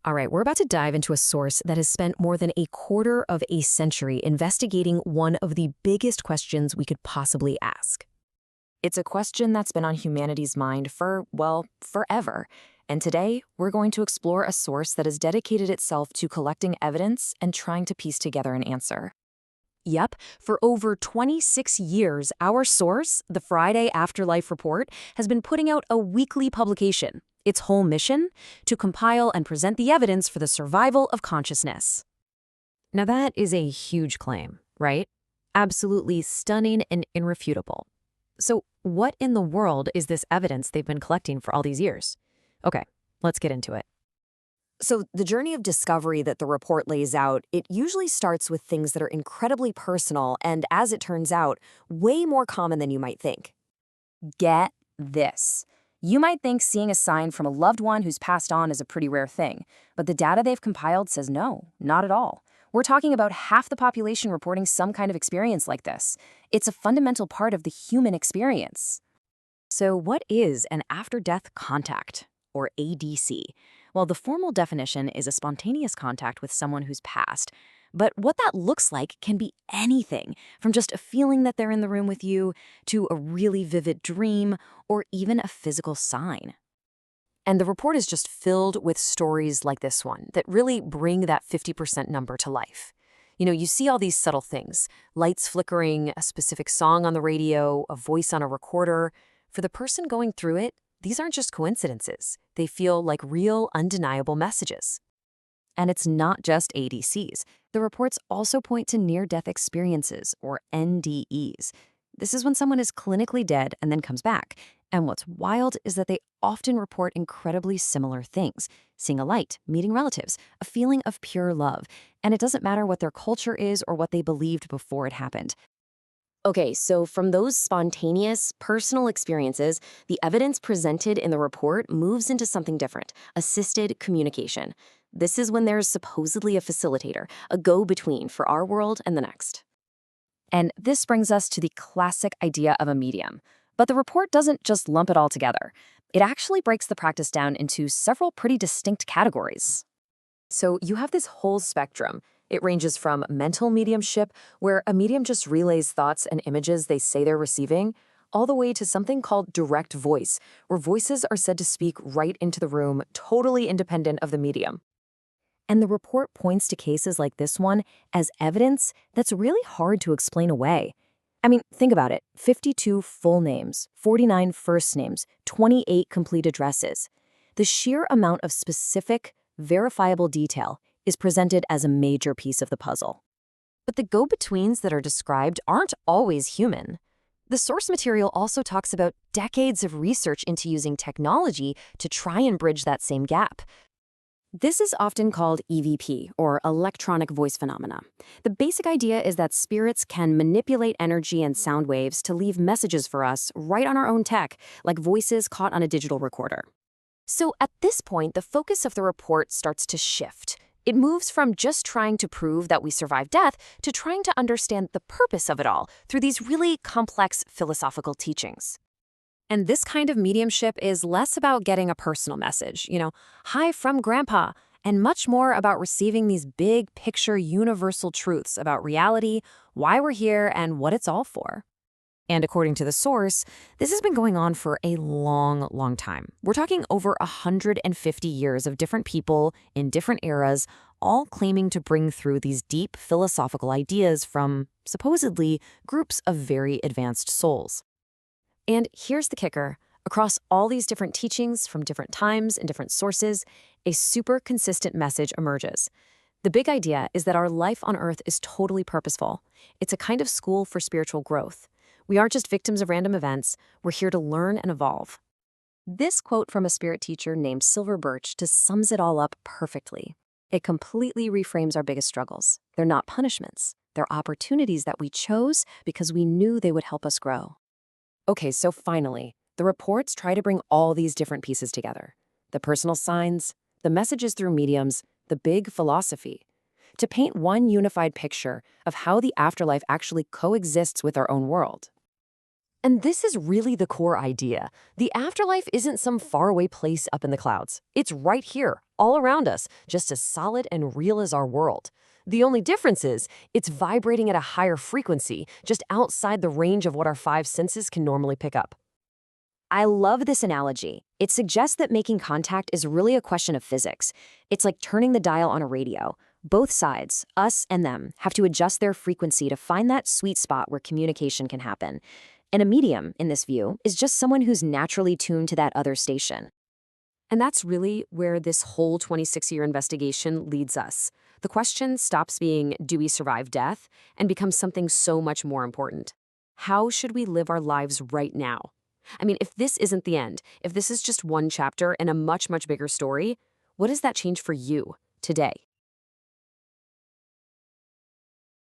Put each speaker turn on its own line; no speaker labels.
All right, we're about to dive into a source that has spent more than a quarter of a century investigating one of the biggest questions we could possibly ask. It's a question that's been on humanity's mind for, well, forever. And today, we're going to explore a source that has dedicated itself to collecting evidence and trying to piece together an answer. Yep, for over 26 years, our source, the Friday Afterlife Report, has been putting out a weekly publication. Its whole mission? To compile and present the evidence for the survival of consciousness. Now that is a huge claim, right? Absolutely stunning and irrefutable. So what in the world is this evidence they've been collecting for all these years? Okay, let's get into it. So the journey of discovery that the report lays out, it usually starts with things that are incredibly personal and, as it turns out, way more common than you might think. Get this. You might think seeing a sign from a loved one who's passed on is a pretty rare thing, but the data they've compiled says no, not at all. We're talking about half the population reporting some kind of experience like this. It's a fundamental part of the human experience. So what is an after-death contact, or ADC? Well, the formal definition is a spontaneous contact with someone who's passed. But what that looks like can be anything, from just a feeling that they're in the room with you, to a really vivid dream, or even a physical sign. And the report is just filled with stories like this one that really bring that 50% number to life. You see all these subtle things, lights flickering, a specific song on the radio, a voice on a recorder. For the person going through it, these aren't just coincidences. They feel like real, undeniable messages. And it's not just ADCs. The reports also point to near-death experiences, or NDEs. This is when someone is clinically dead and then comes back. And what's wild is that they often report incredibly similar things. Seeing a light, meeting relatives, a feeling of pure love. And it doesn't matter what their culture is or what they believed before it happened. Okay, so from those spontaneous, personal experiences, the evidence presented in the report moves into something different: assisted communication. This is when there's supposedly a facilitator, a go-between for our world and the next. And this brings us to the classic idea of a medium. But the report doesn't just lump it all together. It actually breaks the practice down into several pretty distinct categories. So you have this whole spectrum. It ranges from mental mediumship, where a medium just relays thoughts and images they say they're receiving, all the way to something called direct voice, where voices are said to speak right into the room, totally independent of the medium. And the report points to cases like this one as evidence that's really hard to explain away. I mean, think about it. 52 full names, 49 first names, 28 complete addresses. The sheer amount of specific, verifiable detail is presented as a major piece of the puzzle. But the go-betweens that are described aren't always human. The source material also talks about decades of research into using technology to try and bridge that same gap. This is often called EVP, or electronic voice phenomena. The basic idea is that spirits can manipulate energy and sound waves to leave messages for us right on our own tech, like voices caught on a digital recorder. So at this point, the focus of the report starts to shift. It moves from just trying to prove that we survived death to trying to understand the purpose of it all through these really complex philosophical teachings. And this kind of mediumship is less about getting a personal message, hi from grandpa, and much more about receiving these big picture universal truths about reality, why we're here, and what it's all for. And according to the source, this has been going on for a long, long time. We're talking over 150 years of different people in different eras, all claiming to bring through these deep philosophical ideas from, supposedly, groups of very advanced souls. And here's the kicker. Across all these different teachings from different times and different sources, a super consistent message emerges. The big idea is that our life on Earth is totally purposeful. It's a kind of school for spiritual growth. We aren't just victims of random events. We're here to learn and evolve. This quote from a spirit teacher named Silver Birch just sums it all up perfectly. It completely reframes our biggest struggles. They're not punishments. They're opportunities that we chose because we knew they would help us grow. Okay, so finally, the reports try to bring all these different pieces together. The personal signs, the messages through mediums, the big philosophy, to paint one unified picture of how the afterlife actually coexists with our own world.
And this is really the core idea. The afterlife isn't some faraway place up in the clouds. It's right here, all around us, just as solid and real as our world. The only difference is it's vibrating at a higher frequency, just outside the range of what our five senses can normally pick up.
I love this analogy. It suggests that making contact is really a question of physics. It's like turning the dial on a radio. Both sides, us and them, have to adjust their frequency to find that sweet spot where communication can happen. And a medium, in this view, is just someone who's naturally tuned to that other station. And that's really where this whole 26-year investigation leads us. The question stops being, do we survive death, and becomes something so much more important. How should we live our lives right now? I mean, if this isn't the end, if this is just one chapter in a much, much bigger story, what does that change for you today?